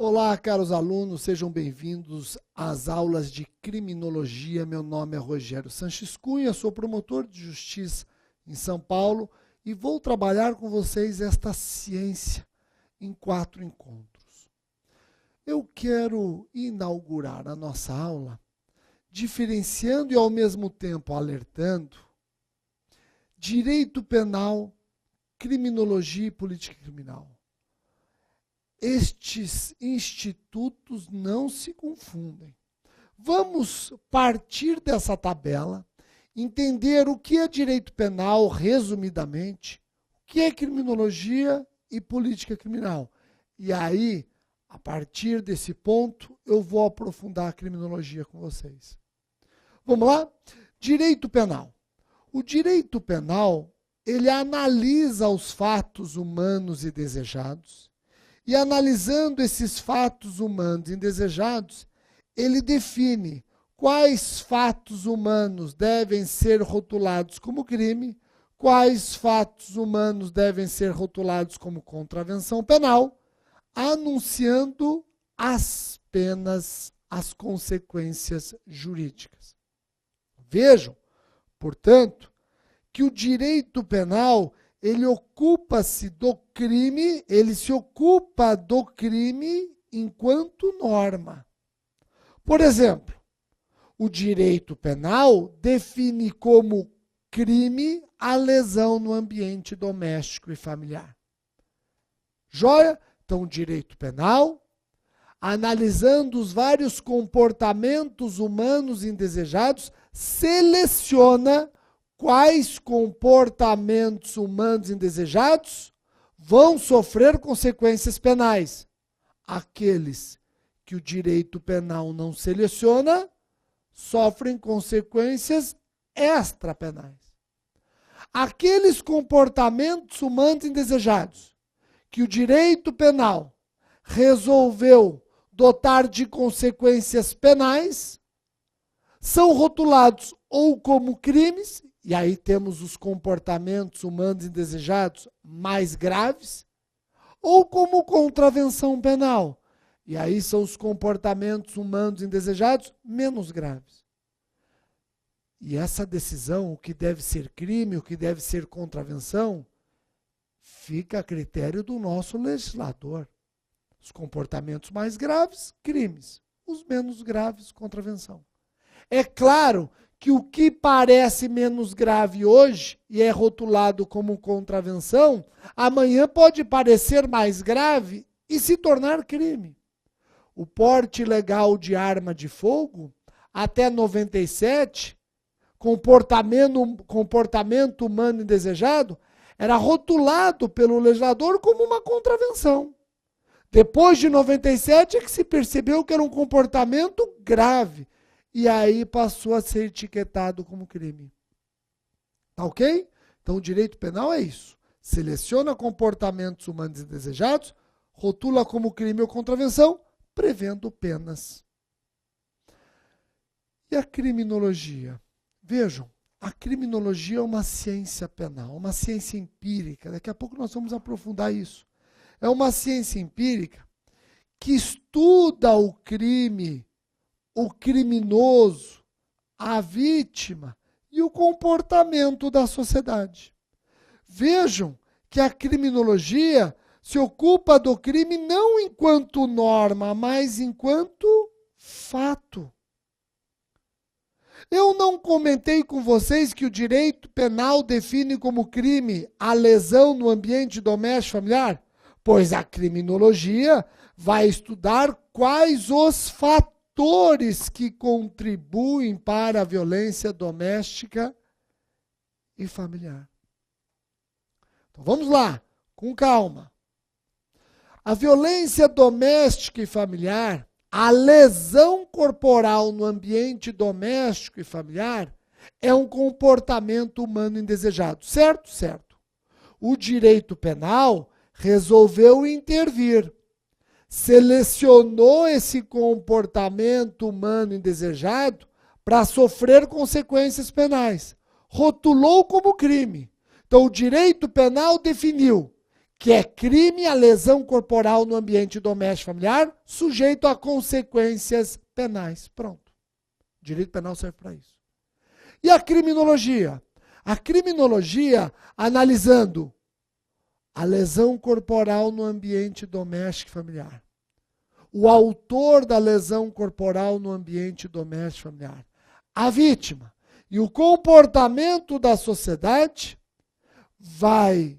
Olá, caros alunos, sejam bem-vindos às aulas de criminologia. Meu nome é Rogério Sanches Cunha, sou promotor de justiça em São Paulo e vou trabalhar com vocês esta ciência em 4 encontros. Eu quero inaugurar a nossa aula diferenciando e ao mesmo tempo alertando direito penal, criminologia e política criminal. Estes institutos não se confundem. Vamos partir dessa tabela, entender o que é direito penal, resumidamente, o que é criminologia e política criminal. E aí, a partir desse ponto, eu vou aprofundar a criminologia com vocês. Vamos lá? Direito penal. O direito penal, ele analisa os fatos humanos e desejados, e analisando esses fatos humanos indesejados, ele define quais fatos humanos devem ser rotulados como crime, quais fatos humanos devem ser rotulados como contravenção penal, anunciando as penas, as consequências jurídicas. Vejam, portanto, que o direito penal ele ocupa-se do crime, ele se ocupa do crime enquanto norma. Por exemplo, o direito penal define como crime a lesão no ambiente doméstico e familiar. Joia? Então, o direito penal, analisando os vários comportamentos humanos indesejados, seleciona quais comportamentos humanos indesejados vão sofrer consequências penais. Aqueles que o direito penal não seleciona sofrem consequências extrapenais. Aqueles comportamentos humanos indesejados que o direito penal resolveu dotar de consequências penais são rotulados ou como crimes, e aí temos os comportamentos humanos indesejados mais graves, ou como contravenção penal. E aí são os comportamentos humanos indesejados menos graves. E essa decisão, o que deve ser crime, o que deve ser contravenção, fica a critério do nosso legislador. Os comportamentos mais graves, crimes. Os menos graves, contravenção. É claro que o que parece menos grave hoje e é rotulado como contravenção, amanhã pode parecer mais grave e se tornar crime. O porte ilegal de arma de fogo, até 97, comportamento humano indesejado, era rotulado pelo legislador como uma contravenção. Depois de 97 é que se percebeu que era um comportamento grave. E aí passou a ser etiquetado como crime. Tá ok? Então o direito penal é isso. Seleciona comportamentos humanos indesejados, rotula como crime ou contravenção, prevendo penas. E a criminologia? Vejam, a criminologia é uma ciência penal, uma ciência empírica. Daqui a pouco nós vamos aprofundar isso. É uma ciência empírica que estuda o crime, o criminoso, a vítima e o comportamento da sociedade. Vejam que a criminologia se ocupa do crime não enquanto norma, mas enquanto fato. Eu não comentei com vocês que o direito penal define como crime a lesão no ambiente doméstico familiar? Pois a criminologia vai estudar quais os fatores que contribuem para a violência doméstica e familiar. Então vamos lá, com calma. A violência doméstica e familiar, a lesão corporal no ambiente doméstico e familiar, é um comportamento humano indesejado. Certo? Certo. O direito penal resolveu intervir. Selecionou esse comportamento humano indesejado para sofrer consequências penais. Rotulou como crime. Então, o direito penal definiu que é crime a lesão corporal no ambiente doméstico familiar, sujeito a consequências penais. Pronto. Direito penal serve para isso. E a criminologia? A criminologia, analisando a lesão corporal no ambiente doméstico e familiar, o autor da lesão corporal no ambiente doméstico e familiar, a vítima e o comportamento da sociedade, vai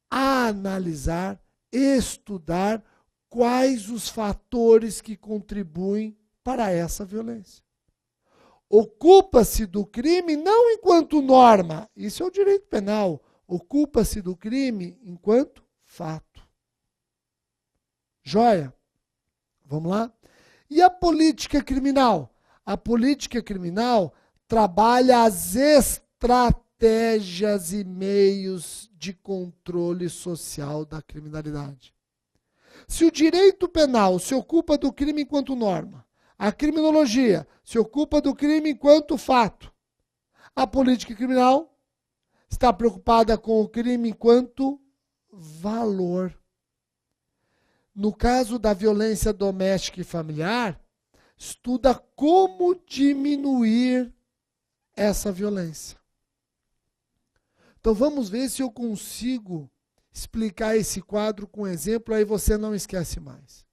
analisar, estudar quais os fatores que contribuem para essa violência. Ocupa-se do crime não enquanto norma, isso é o direito penal, ocupa-se do crime enquanto fato. Joia? Vamos lá? E a política criminal? A política criminal trabalha as estratégias e meios de controle social da criminalidade. Se o direito penal se ocupa do crime enquanto norma, a criminologia se ocupa do crime enquanto fato, a política criminal está preocupada com o crime enquanto valor. No caso da violência doméstica e familiar, estuda como diminuir essa violência. Então vamos ver se eu consigo explicar esse quadro com um exemplo, aí você não esquece mais.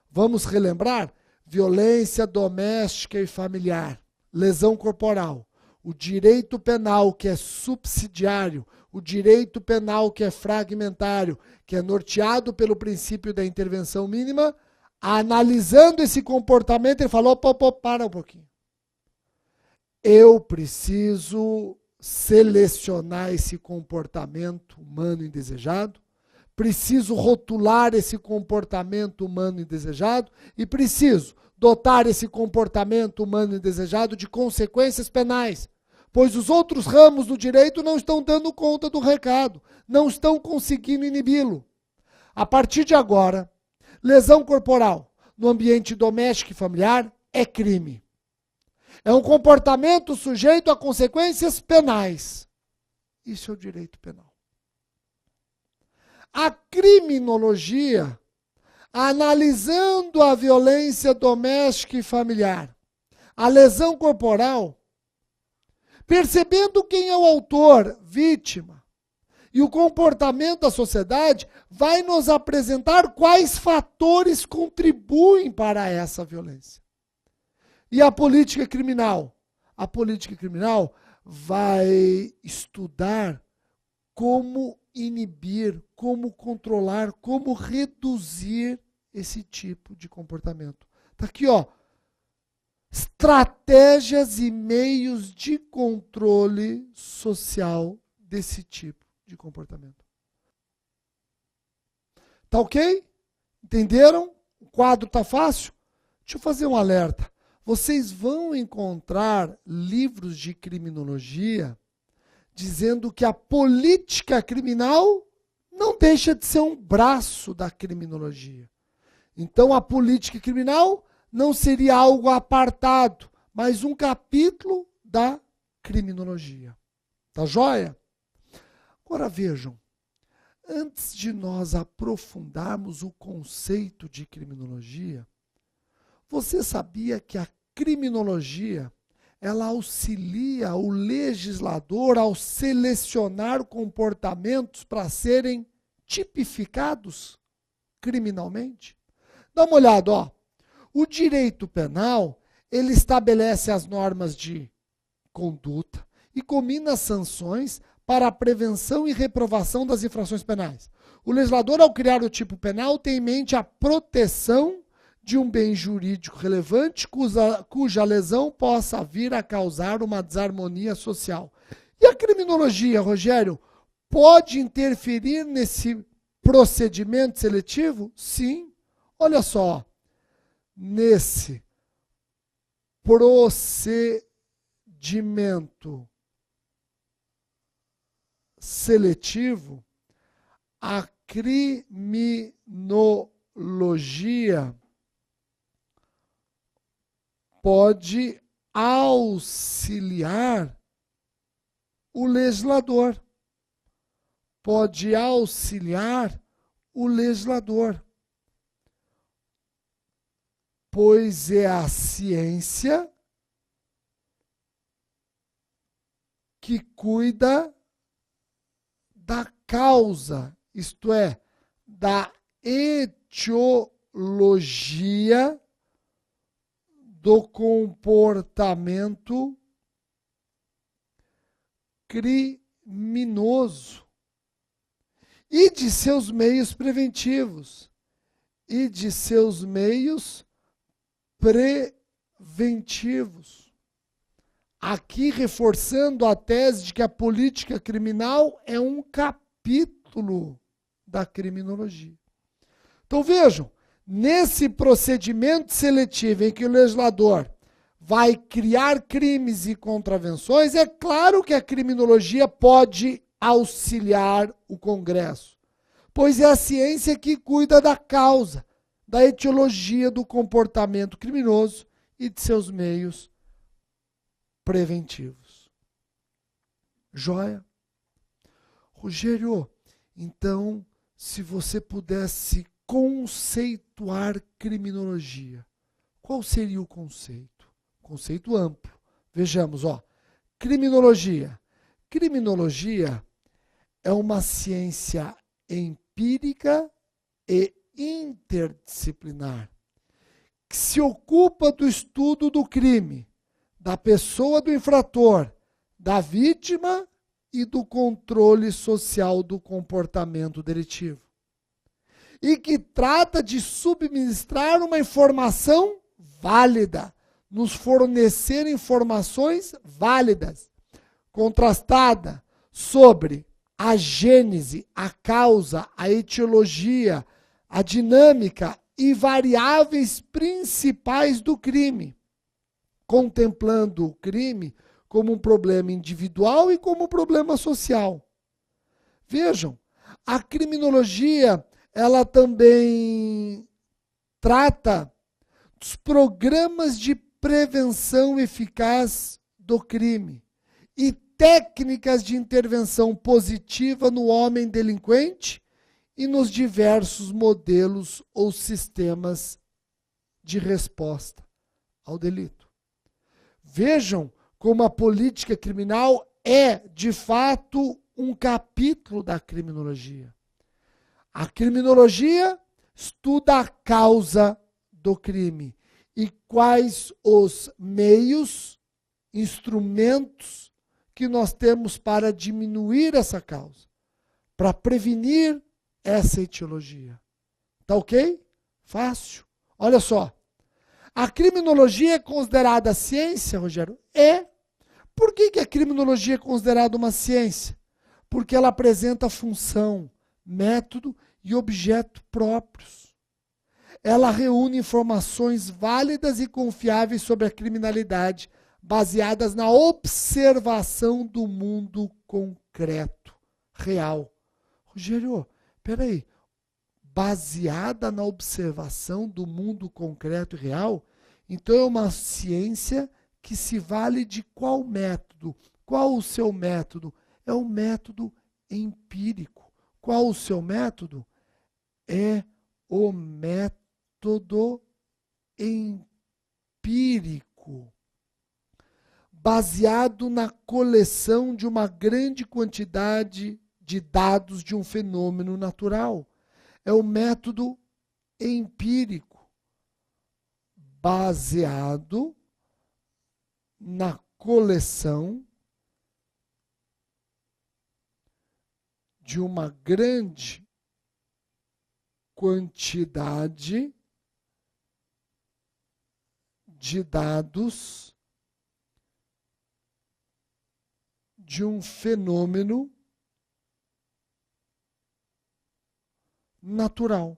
Vamos relembrar? Violência doméstica e familiar, lesão corporal, o direito penal que é subsidiário, o direito penal que é fragmentário, que é norteado pelo princípio da intervenção mínima, analisando esse comportamento, ele falou, para um pouquinho. Eu preciso selecionar esse comportamento humano indesejado, preciso rotular esse comportamento humano indesejado e preciso dotar esse comportamento humano indesejado de consequências penais, pois os outros ramos do direito não estão dando conta do recado, não estão conseguindo inibi-lo. A partir de agora, lesão corporal no ambiente doméstico e familiar é crime. É um comportamento sujeito a consequências penais. Isso é o direito penal. A criminologia, analisando a violência doméstica e familiar, a lesão corporal, percebendo quem é o autor, vítima, e o comportamento da sociedade, vai nos apresentar quais fatores contribuem para essa violência. E a política criminal? A política criminal vai estudar como inibir, como controlar, como reduzir esse tipo de comportamento. Está aqui, ó. Estratégias e meios de controle social desse tipo de comportamento. Tá ok? Entenderam? O quadro tá fácil? Deixa eu fazer um alerta. Vocês vão encontrar livros de criminologia dizendo que a política criminal não deixa de ser um braço da criminologia. Então, a política criminal não seria algo apartado, mas um capítulo da criminologia. Tá joia? Agora vejam, antes de nós aprofundarmos o conceito de criminologia, você sabia que a criminologia ela auxilia o legislador ao selecionar comportamentos para serem tipificados criminalmente? Dá uma olhada, ó. O direito penal, ele estabelece as normas de conduta e combina sanções para a prevenção e reprovação das infrações penais. O legislador, ao criar o tipo penal, tem em mente a proteção de um bem jurídico relevante cuja lesão possa vir a causar uma desarmonia social. E a criminologia, Rogério, pode interferir nesse procedimento seletivo? Sim. Olha só, nesse procedimento seletivo, a criminologia pode auxiliar o legislador. pode auxiliar o legislador, pois é a ciência que cuida da causa, isto é, da etiologia do comportamento criminoso e de seus meios preventivos e de seus meios preventivos. Aqui reforçando a tese de que a política criminal é um capítulo da criminologia. Então vejam, nesse procedimento seletivo em que o legislador vai criar crimes e contravenções, é claro que a criminologia pode auxiliar o Congresso, pois é a ciência que cuida da causa, da etiologia do comportamento criminoso e de seus meios preventivos. Joia? Rogério, então, se você pudesse conceituar criminologia, qual seria o conceito? Conceito amplo. Vejamos, criminologia. Criminologia é uma ciência empírica e interdisciplinar que se ocupa do estudo do crime, da pessoa do infrator, da vítima e do controle social do comportamento delitivo. E que trata de subministrar uma informação válida, nos fornecer informações válidas, contrastada sobre a gênese, a causa, a etiologia, a dinâmica e variáveis principais do crime, contemplando o crime como um problema individual e como um problema social. Vejam, a criminologia, ela também trata dos programas de prevenção eficaz do crime e técnicas de intervenção positiva no homem delinquente e nos diversos modelos ou sistemas de resposta ao delito. Vejam como a política criminal é, de fato, um capítulo da criminologia. A criminologia estuda a causa do crime e quais os meios, instrumentos que nós temos para diminuir essa causa, para prevenir essa etiologia. Tá ok? Fácil. Olha só. A criminologia é considerada ciência, Rogério? É. Por que a criminologia é considerada uma ciência? Porque ela apresenta função, método e objeto próprios. Ela reúne informações válidas e confiáveis sobre a criminalidade, baseadas na observação do mundo concreto, real. Rogério, peraí, baseada na observação do mundo concreto e real? Então é uma ciência que se vale de qual método? Qual o seu método? É o método empírico. Qual o seu método? É o método empírico, baseado na coleção de uma grande quantidade de dados de um fenômeno natural. É o método empírico, baseado na coleção de uma grande quantidade de dados de um fenômeno natural.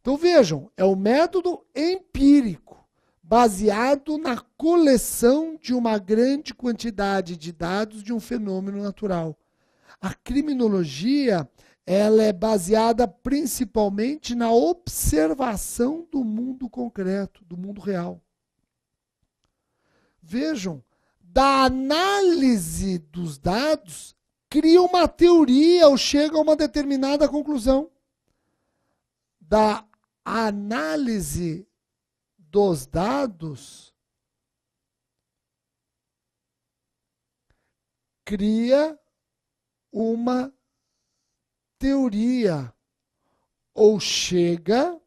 Então vejam, é o método empírico, baseado na coleção de uma grande quantidade de dados de um fenômeno natural. A criminologia, ela é baseada principalmente na observação do mundo concreto, do mundo real. Vejam, da análise dos dados cria uma teoria ou chega a uma determinada conclusão. Da análise dos dados, cria uma teoria ou chega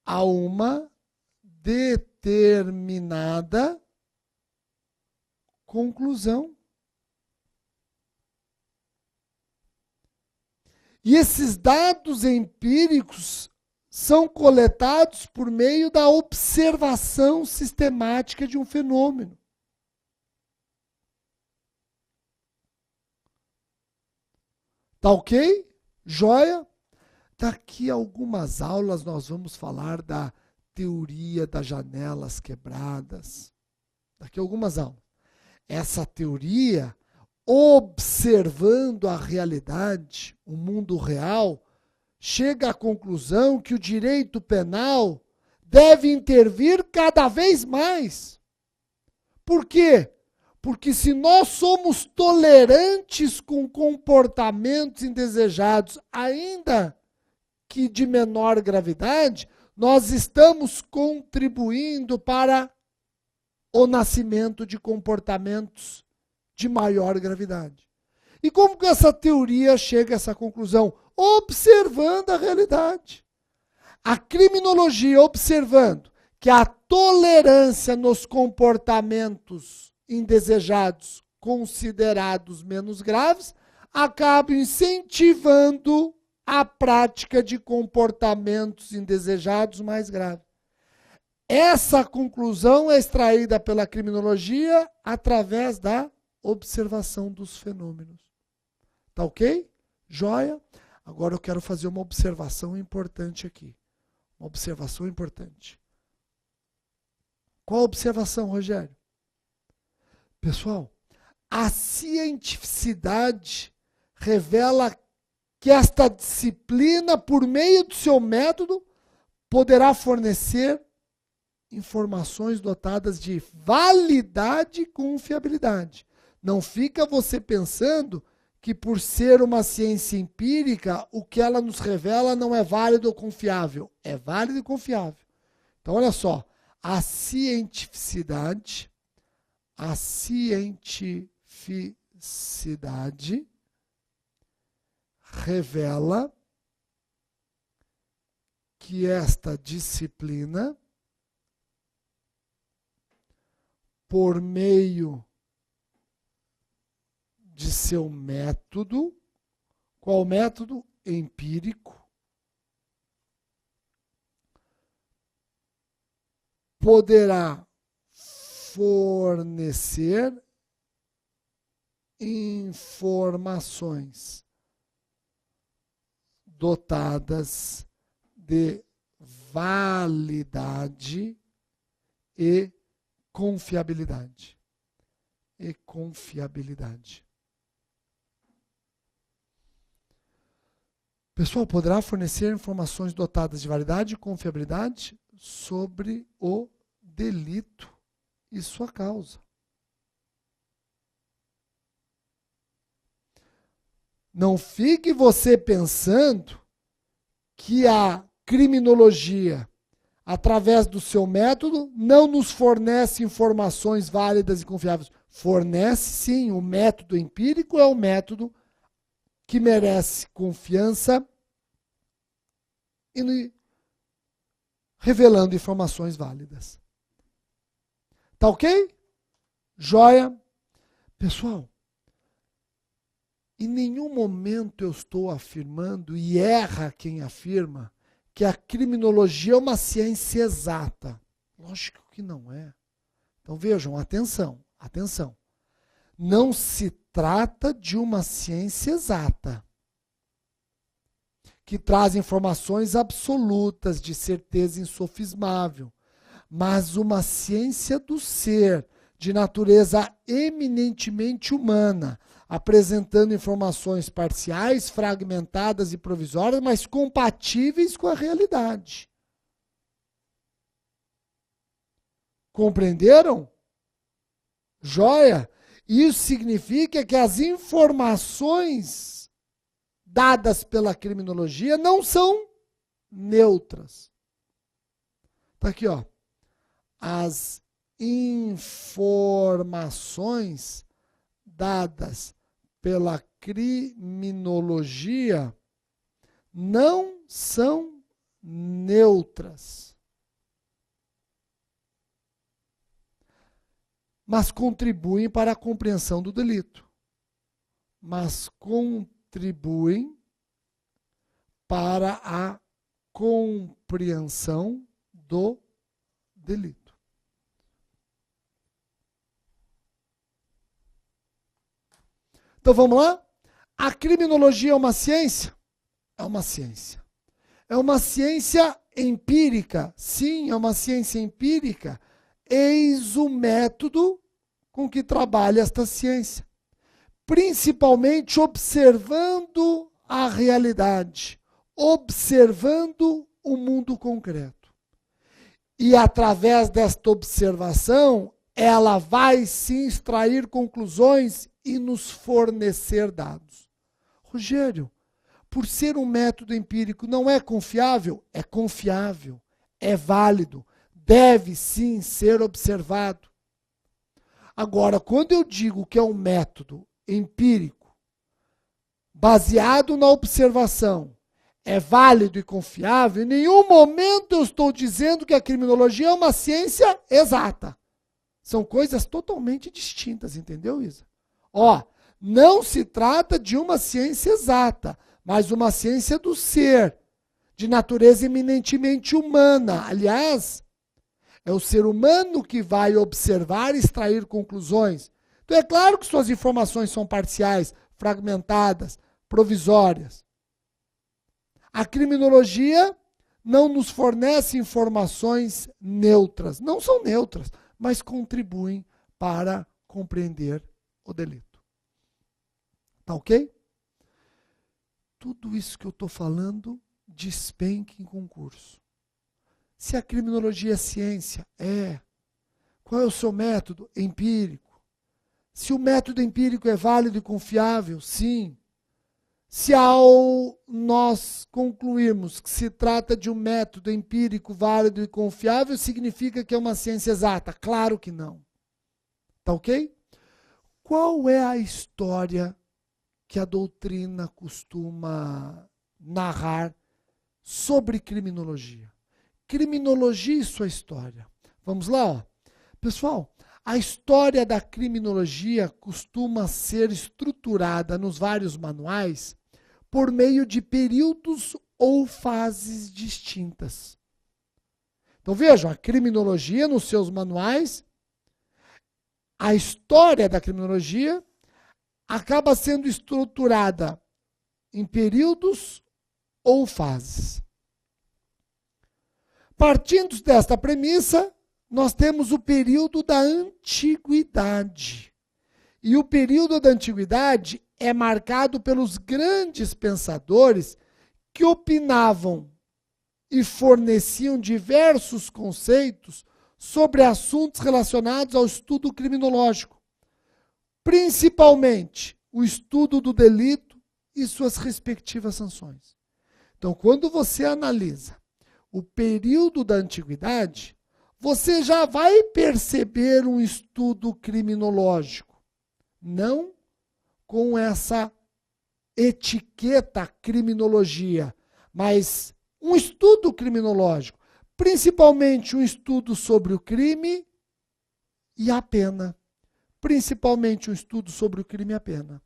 a uma determinada conclusão. E esses dados empíricos são coletados por meio da observação sistemática de um fenômeno. Tá ok? Joia? Daqui a algumas aulas nós vamos falar da teoria das janelas quebradas. Daqui a algumas aulas. Essa teoria, observando a realidade, o mundo real, chega à conclusão que o direito penal deve intervir cada vez mais. Por quê? Porque se nós somos tolerantes com comportamentos indesejados, ainda que de menor gravidade, nós estamos contribuindo para o nascimento de comportamentos de maior gravidade. E como que essa teoria chega a essa conclusão? Observando a realidade. A criminologia, observando que a tolerância nos comportamentos indesejados, considerados menos graves, acaba incentivando a prática de comportamentos indesejados mais graves. Essa conclusão é extraída pela criminologia através da observação dos fenômenos. Tá ok? Joia? Agora eu quero fazer uma observação importante aqui. Uma observação importante. Qual a observação, Rogério? Pessoal, a cientificidade revela que esta disciplina, por meio do seu método, poderá fornecer informações dotadas de validade e confiabilidade. Não fica você pensando que por ser uma ciência empírica, o que ela nos revela não é válido ou confiável. É válido e confiável. Então, olha só, a cientificidade revela que esta disciplina, por meio de seu método, qual método? Empírico, poderá fornecer informações dotadas de validade e confiabilidade. Pessoal, poderá fornecer informações dotadas de validade e confiabilidade sobre o delito e sua causa. Não fique você pensando que a criminologia, através do seu método, não nos fornece informações válidas e confiáveis. Fornece sim, o método empírico é o método que merece confiança e revelando informações válidas. Tá ok? Joia? Pessoal, em nenhum momento eu estou afirmando, e erra quem afirma, que a criminologia é uma ciência exata. Lógico que não é. Então vejam, atenção. Não se trata de uma ciência exata, que traz informações absolutas, de certeza insofismável, mas uma ciência do ser, de natureza eminentemente humana, apresentando informações parciais, fragmentadas e provisórias, mas compatíveis com a realidade. Compreenderam? Joia? Isso significa que as informações dadas pela criminologia não são neutras. Está aqui, ó. As informações dadas pela criminologia não são neutras, mas contribuem para a compreensão do delito. Mas contribuem para a compreensão do delito. Então vamos lá? A criminologia é uma ciência? É uma ciência. É uma ciência empírica? Sim, é uma ciência empírica. Eis o método com que trabalha esta ciência. Principalmente observando a realidade, observando o mundo concreto. E através desta observação, ela vai sim extrair conclusões e nos fornecer dados. Rogério, por ser um método empírico, não é confiável? É confiável, é válido, deve sim ser observado. Agora, quando eu digo que é um método empírico, baseado na observação, é válido e confiável, em nenhum momento eu estou dizendo que a criminologia é uma ciência exata. São coisas totalmente distintas, entendeu, Isa? Ó, não se trata de uma ciência exata, mas uma ciência do ser, de natureza eminentemente humana. Aliás, é o ser humano que vai observar e extrair conclusões. Então é claro que suas informações são parciais, fragmentadas, provisórias. A criminologia não nos fornece informações neutras. Não são neutras, mas contribuem para compreender o delito. Tá ok? Tudo isso que eu estou falando despenca em concurso. Se a criminologia é ciência, é. Qual é o seu método? Empírico. Se o método empírico é válido e confiável, sim. Se ao nós concluirmos que se trata de um método empírico válido e confiável, significa que é uma ciência exata? Claro que não. Tá ok? Qual é a história que a doutrina costuma narrar sobre criminologia? Criminologia e sua história. Vamos lá, ó. Pessoal, a história da criminologia costuma ser estruturada nos vários manuais por meio de períodos ou fases distintas. Então vejam, a criminologia nos seus manuais, a história da criminologia acaba sendo estruturada em períodos ou fases. Partindo desta premissa, nós temos o período da antiguidade. E o período da antiguidade é marcado pelos grandes pensadores que opinavam e forneciam diversos conceitos sobre assuntos relacionados ao estudo criminológico, principalmente o estudo do delito e suas respectivas sanções. Então, quando você analisa o período da antiguidade, você já vai perceber um estudo criminológico, não com essa etiqueta criminologia, mas um estudo criminológico, principalmente um estudo sobre o crime e a pena. Principalmente um estudo sobre o crime e a pena.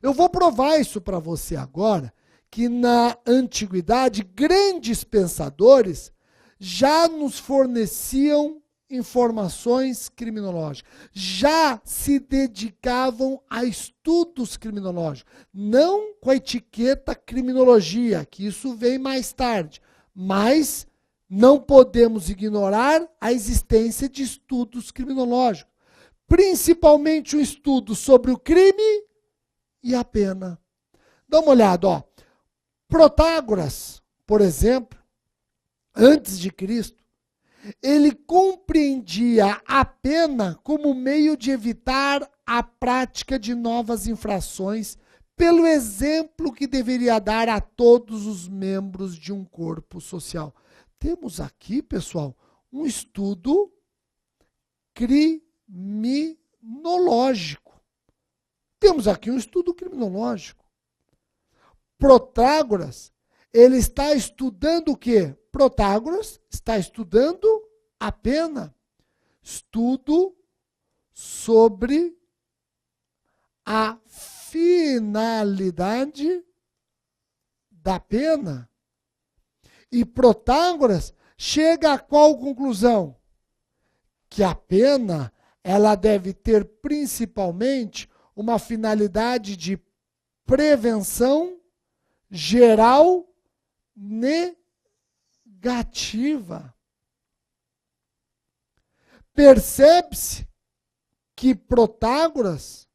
Eu vou provar isso para você agora, que na antiguidade, grandes pensadores já nos forneciam informações criminológicas, já se dedicavam a estudos criminológicos, não com a etiqueta criminologia, que isso vem mais tarde, mas não podemos ignorar a existência de estudos criminológicos, principalmente um estudo sobre o crime e a pena. Dá uma olhada, ó. Protágoras, por exemplo, antes de Cristo, ele compreendia a pena como meio de evitar a prática de novas infrações, pelo exemplo que deveria dar a todos os membros de um corpo social. Temos aqui, pessoal, um estudo criminológico. Temos aqui um estudo criminológico. Protágoras, ele está estudando o quê? Protágoras está estudando a pena. Estudo sobre a finalidade da pena. E Protágoras chega a qual conclusão? Que a pena, ela deve ter principalmente uma finalidade de prevenção geral negativa. Percebe-se que Protágoras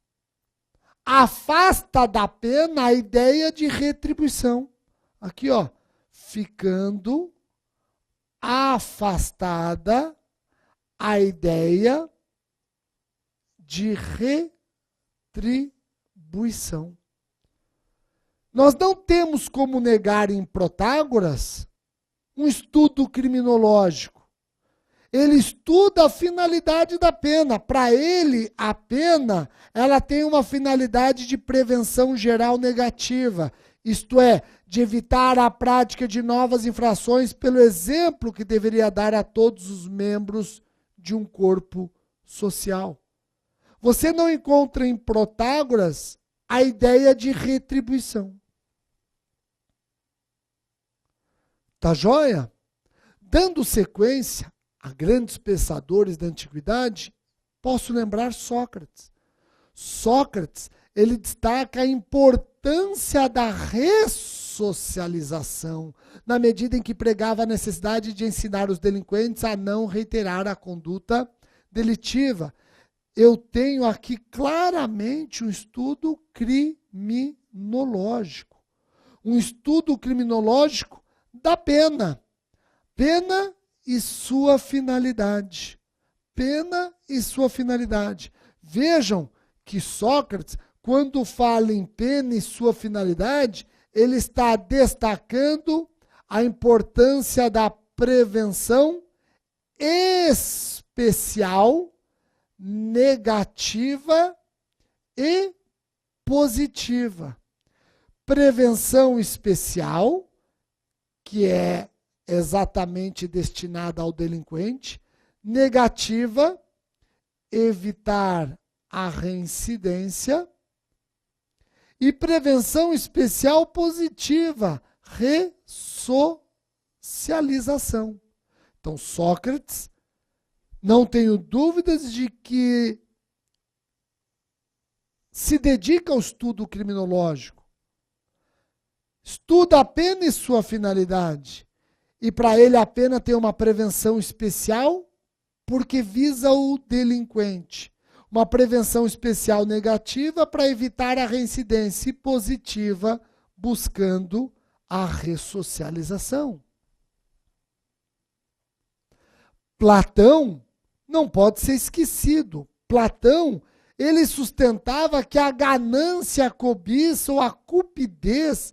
afasta da pena a ideia de retribuição. Aqui, ó, ficando afastada a ideia de retribuição. Nós não temos como negar em Protágoras um estudo criminológico. Ele estuda a finalidade da pena. Para ele, a pena, ela tem uma finalidade de prevenção geral negativa. Isto é, de evitar a prática de novas infrações pelo exemplo que deveria dar a todos os membros de um corpo social. Você não encontra em Protágoras a ideia de retribuição. Tá joia? Dando sequência a grandes pensadores da antiguidade, posso lembrar Sócrates. Sócrates, ele destaca a importância da ressocialização, na medida em que pregava a necessidade de ensinar os delinquentes a não reiterar a conduta delitiva. Eu tenho aqui claramente um estudo criminológico. Um estudo criminológico da pena. Pena e sua finalidade. Pena e sua finalidade. Vejam que Sócrates, quando fala em pena e sua finalidade, ele está destacando a importância da prevenção especial, negativa e positiva. Prevenção especial, que é exatamente destinada ao delinquente. Negativa, evitar a reincidência. E prevenção especial positiva, ressocialização. Então, Sócrates, não tenho dúvidas de que se dedica ao estudo criminológico. Estuda a pena e sua finalidade. E para ele a pena tem uma prevenção especial porque visa o delinquente. Uma prevenção especial negativa para evitar a reincidência e positiva buscando a ressocialização. Platão não pode ser esquecido. Platão, ele sustentava que a ganância, a cobiça ou a cupidez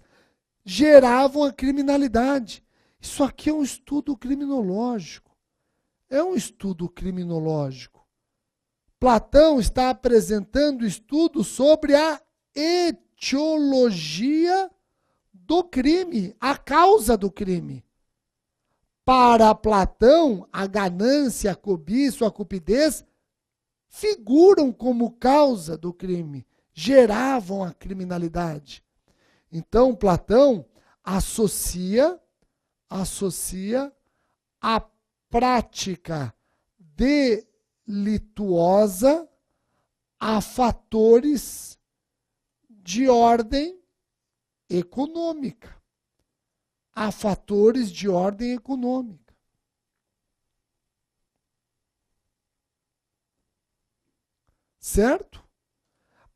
geravam a criminalidade. Isso aqui é um estudo criminológico. É um estudo criminológico. Platão está apresentando estudos sobre a etiologia do crime, a causa do crime. Para Platão, a ganância, a cobiça, a cupidez figuram como causa do crime, geravam a criminalidade. Então, Platão associa a prática delituosa a fatores de ordem econômica. A fatores de ordem econômica. Certo?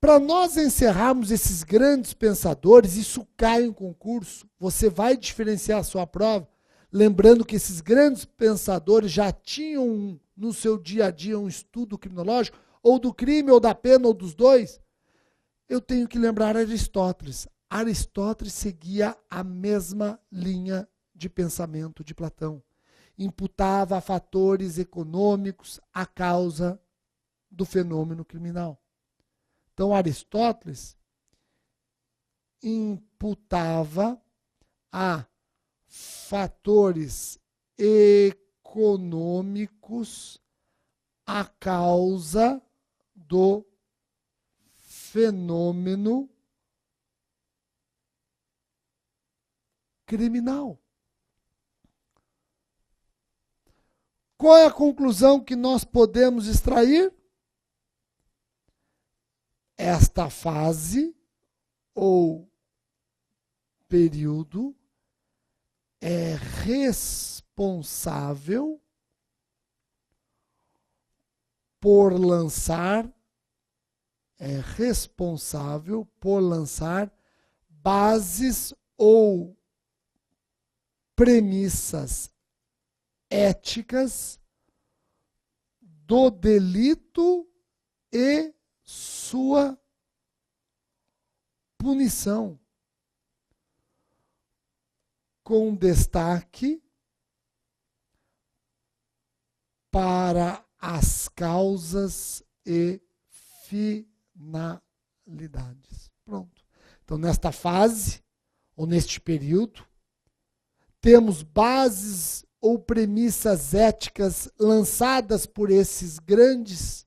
Para nós encerrarmos esses grandes pensadores, isso cai em concurso, você vai diferenciar a sua prova, lembrando que esses grandes pensadores já tinham no seu dia a dia um estudo criminológico, ou do crime, ou da pena, ou dos dois, eu tenho que lembrar Aristóteles. Aristóteles seguia a mesma linha de pensamento de Platão. Imputava a fatores econômicos a causa do fenômeno criminal. Então, Aristóteles imputava a fatores econômicos a causa do fenômeno criminal. Qual é a conclusão que nós podemos extrair? Esta fase ou período é responsável por lançar bases ou premissas éticas do delito e sua punição, com destaque para as causas e finalidades. Pronto. Então, nesta fase, ou neste período, temos bases ou premissas éticas lançadas por esses grandes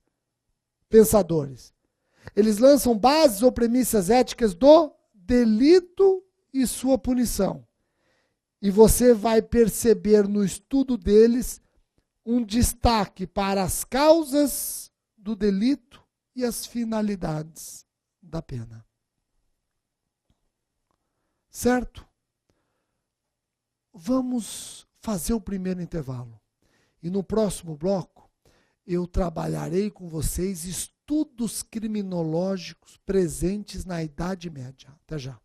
pensadores. Eles lançam bases ou premissas éticas do delito e sua punição. E você vai perceber no estudo deles um destaque para as causas do delito e as finalidades da pena. Certo? Vamos fazer o primeiro intervalo. E no próximo bloco, eu trabalharei com vocês estudos criminológicos presentes na Idade Média. Até já.